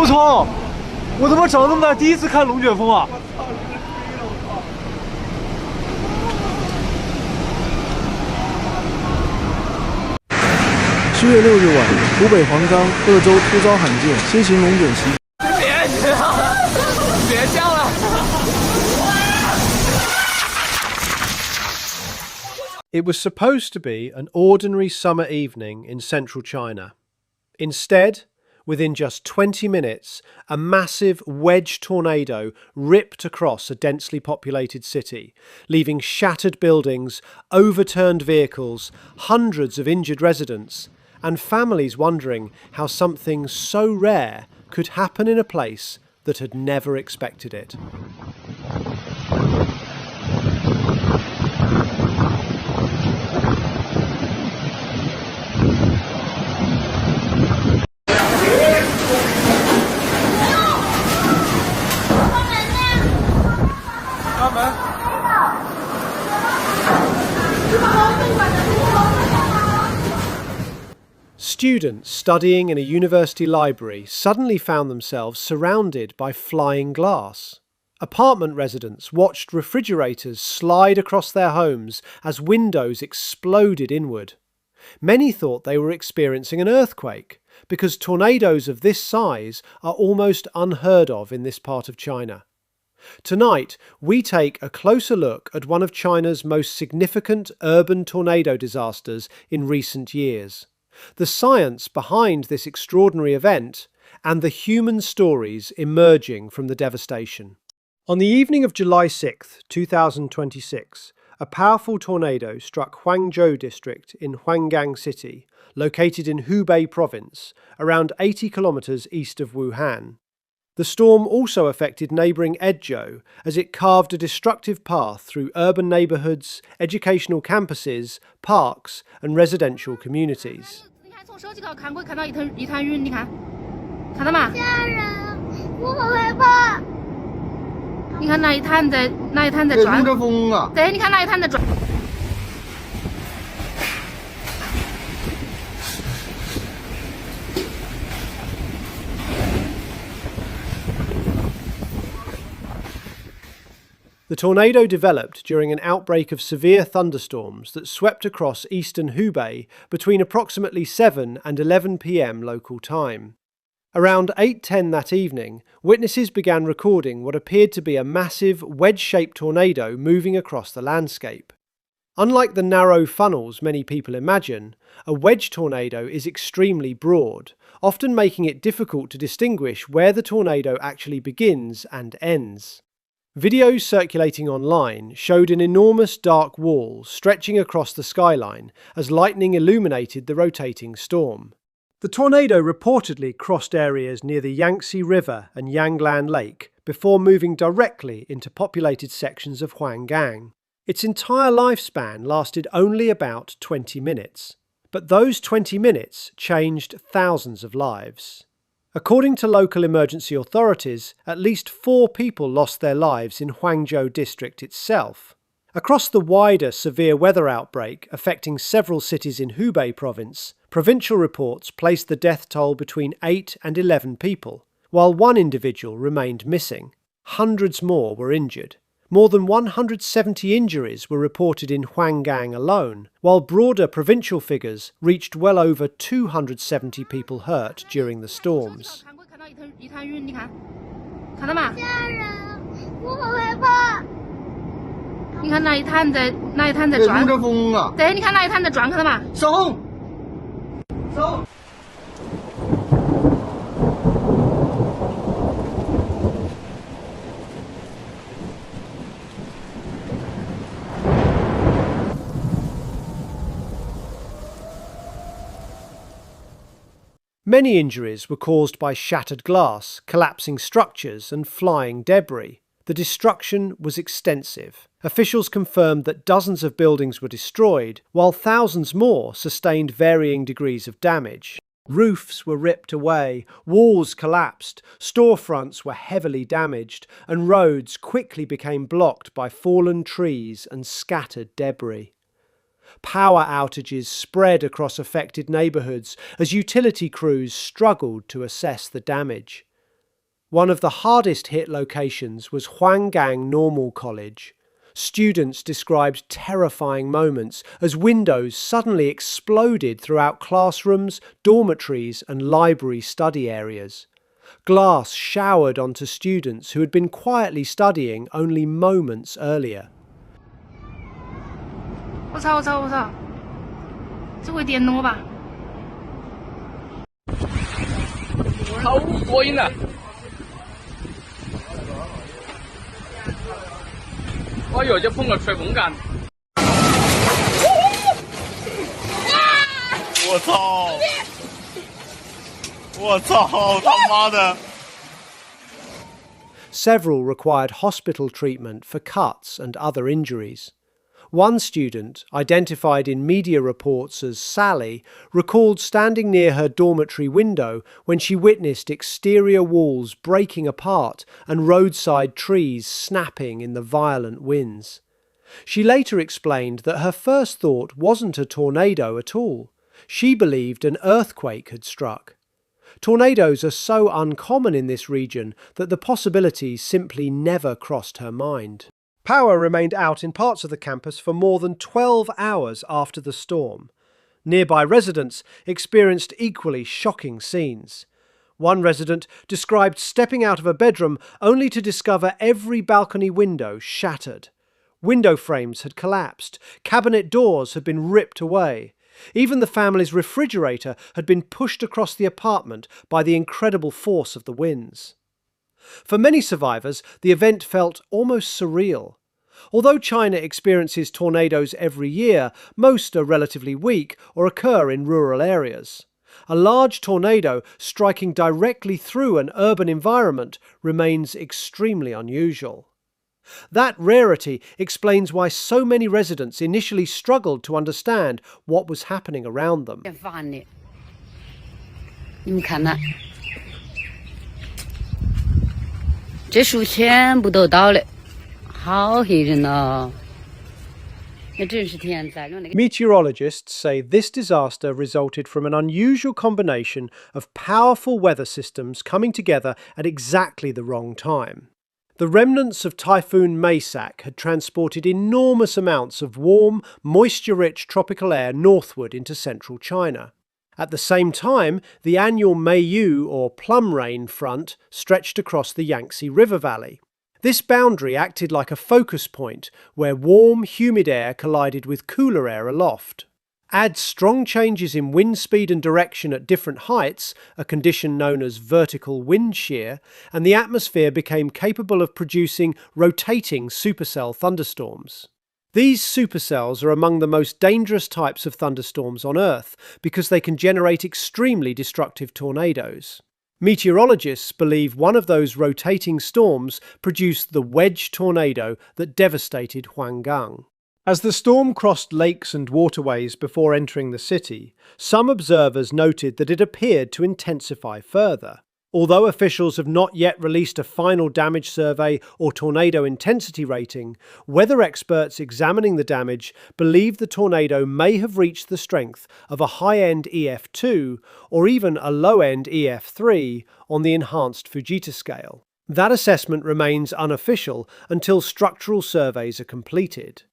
错，我他妈长这么大第一次看龙卷风啊！7月6日晚，湖北黄冈鄂州突遭罕见新型龙卷袭。别叫了，别叫了！ It was supposed to be an ordinary summer evening in central China. Instead, within just 20 minutes, a massive wedge tornado ripped across a densely populated city, leaving shattered buildings, overturned vehicles, hundreds of injured residents, and families wondering how something so rare could happen in a place that had never expected it. Students studying in a university library suddenly found themselves surrounded by flying glass. Apartment residents watched refrigerators slide across their homes as windows exploded inward. Many thought they were experiencing an earthquake, because tornadoes of this size are almost unheard of in this part of China. Tonight, we take a closer look at one of China's most significant urban tornado disasters in recent years, the science behind this extraordinary event, and the human stories emerging from the devastation. On the evening of July 6, 2026, a powerful tornado struck Huangzhou District in Huanggang City, located in Hubei Province, around 80 kilometers east of Wuhan. The storm also affected neighbouring Huangzhou as it carved a destructive path through urban neighbourhoods, educational campuses, parks and residential communities. 你看那一滩在转，对，你看那一滩在转。The tornado developed during an outbreak of severe thunderstorms that swept across eastern Hubei between approximately 7 and 11 p.m. local time. Around 8:10 that evening, witnesses began recording what appeared to be a massive wedge-shaped tornado moving across the landscape. Unlike the narrow funnels many people imagine, a wedge tornado is extremely broad, often making it difficult to distinguish where the tornado actually begins and ends. Videos circulating online showed an enormous dark wall stretching across the skyline as lightning illuminated the rotating storm. The tornado reportedly crossed areas near the Yangtze River and Yanglan Lake before moving directly into populated sections of Huanggang. Its entire lifespan lasted only about 20 minutes, but those 20 minutes changed thousands of lives. According to local emergency authorities, at least 4 people lost their lives in Huangzhou District itself. Across the wider severe weather outbreak affecting several cities in Hubei Province, provincial reports placed the death toll between 8 and 11 people, while 1 individual remained missing. Hundreds more were injured. More than 170 injuries were reported in Huanggang alone, while broader provincial figures reached well over 270 people hurt during the storms. 你看那一滩在转，对，你看那一滩在转，看到吗？收。Many injuries were caused by shattered glass, collapsing structures and flying debris. The destruction was extensive. Officials confirmed that dozens of buildings were destroyed, while thousands more sustained varying degrees of damage. Roofs were ripped away, walls collapsed, storefronts were heavily damaged, and roads quickly became blocked by fallen trees and scattered debris. Power outages spread across affected neighbourhoods as utility crews struggled to assess the damage. One of the hardest hit locations was Huanggang Normal College. Students described terrifying moments as windows suddenly exploded throughout classrooms, dormitories and library study areas. Glass showered onto students who had been quietly studying only moments earlier. 我操！这会点挪吧？好过瘾啊！哎呦，这碰个吹风杆！我操！我操！他妈的！ Several required hospital treatment for cuts and other injuries. One student, identified in media reports as Sally, recalled standing near her dormitory window when she witnessed exterior walls breaking apart and roadside trees snapping in the violent winds. She later explained that her first thought wasn't a tornado at all. She believed an earthquake had struck. Tornadoes are so uncommon in this region that the possibility simply never crossed her mind. Power remained out in parts of the campus for more than 12 hours after the storm. Nearby residents experienced equally shocking scenes. One resident described stepping out of a bedroom only to discover every balcony window shattered. Window frames had collapsed, cabinet doors had been ripped away. Even the family's refrigerator had been pushed across the apartment by the incredible force of the winds. For many survivors, the event felt almost surreal. Although China experiences tornadoes every year, most are relatively weak or occur in rural areas. A large tornado striking directly through an urban environment remains extremely unusual. That rarity explains why so many residents initially struggled to understand what was happening around them. 你们看呐，这树全部都倒了，好吓人呐！那真是天灾了。 Meteorologists say this disaster resulted from an unusual combination of powerful weather systems coming together at exactly the wrong time. The remnants of Typhoon Maysak had transported enormous amounts of warm, moisture-rich tropical air northward into central China. At the same time, the annual Meiyu or plum rain front stretched across the Yangtze River Valley. This boundary acted like a focus point where warm, humid air collided with cooler air aloft. Add strong changes in wind speed and direction at different heights, a condition known as vertical wind shear, and the atmosphere became capable of producing rotating supercell thunderstorms. These supercells are among the most dangerous types of thunderstorms on Earth because they can generate extremely destructive tornadoes. Meteorologists believe one of those rotating storms produced the wedge tornado that devastated Huanggang. As the storm crossed lakes and waterways before entering the city, some observers noted that it appeared to intensify further. Although officials have not yet released a final damage survey or tornado intensity rating, weather experts examining the damage believe the tornado may have reached the strength of a high-end EF2 or even a low-end EF3 on the enhanced Fujita scale. That assessment remains unofficial until structural surveys are completed.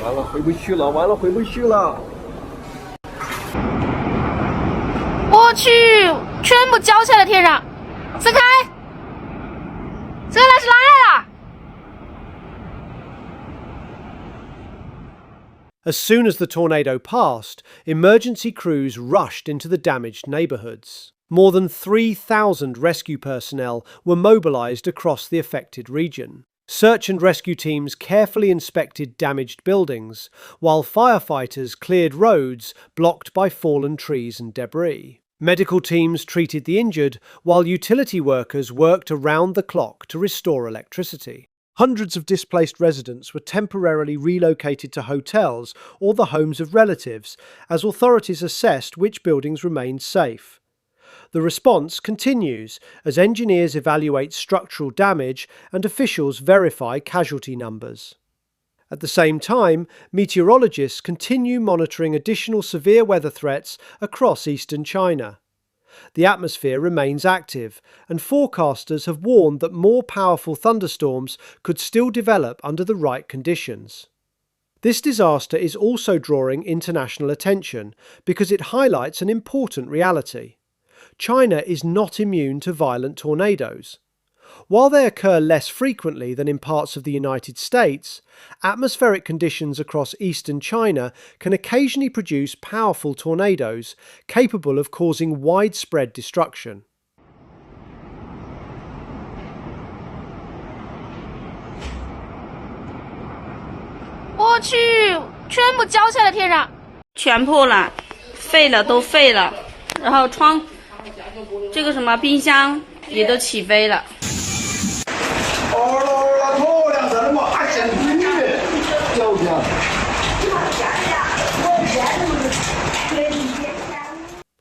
完了，回不去了！完了，回不去了！我去，全部浇起来天上，支开，这那是哪来了？ As soon as the tornado passed, emergency crews rushed into the damaged neighbourhoods. More than 3,000 rescue personnel were mobilised across the affected region. Search and rescue teams carefully inspected damaged buildings, while firefighters cleared roads blocked by fallen trees and debris. Medical teams treated the injured, while utility workers worked around the clock to restore electricity. Hundreds of displaced residents were temporarily relocated to hotels or the homes of relatives, as authorities assessed which buildings remained safe. The response continues as engineers evaluate structural damage and officials verify casualty numbers. At the same time, meteorologists continue monitoring additional severe weather threats across eastern China. The atmosphere remains active, and forecasters have warned that more powerful thunderstorms could still develop under the right conditions. This disaster is also drawing international attention because it highlights an important reality. China is not immune to violent tornadoes. While they occur less frequently than in parts of the United States, atmospheric conditions across eastern China can occasionally produce powerful tornadoes capable of causing widespread destruction. 我去，全部浇下来天上。全破了，废了都废了，然后窗，这个什么冰箱也都起飞了。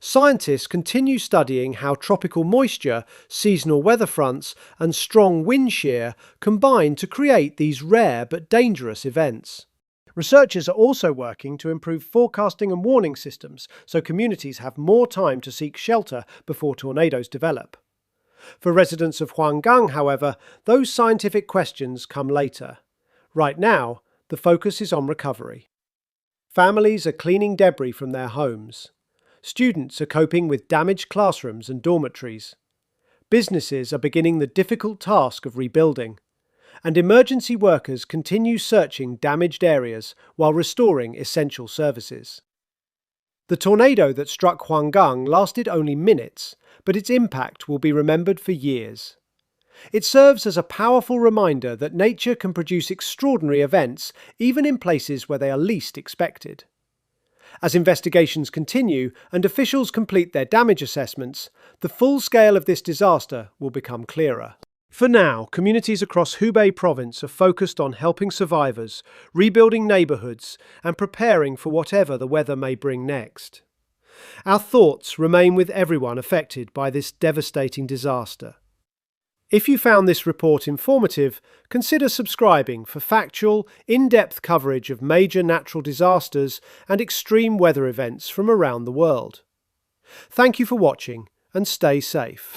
Scientists continue studying how tropical moisture, seasonal weather fronts, and strong wind shear combine to create these rare but dangerous events. Researchers are also working to improve forecasting and warning systems so communities have more time to seek shelter before tornadoes develop. For residents of Huanggang, however, those scientific questions come later. Right now, the focus is on recovery. Families are cleaning debris from their homes. Students are coping with damaged classrooms and dormitories. Businesses are beginning the difficult task of rebuilding. And emergency workers continue searching damaged areas while restoring essential services. The tornado that struck Huanggang lasted only minutes, but its impact will be remembered for years. It serves as a powerful reminder that nature can produce extraordinary events even in places where they are least expected. As investigations continue and officials complete their damage assessments, the full scale of this disaster will become clearer. For now, communities across Hubei Province are focused on helping survivors, rebuilding neighbourhoods, and preparing for whatever the weather may bring next. Our thoughts remain with everyone affected by this devastating disaster. If you found this report informative, consider subscribing for factual, in-depth coverage of major natural disasters and extreme weather events from around the world. Thank you for watching, and stay safe.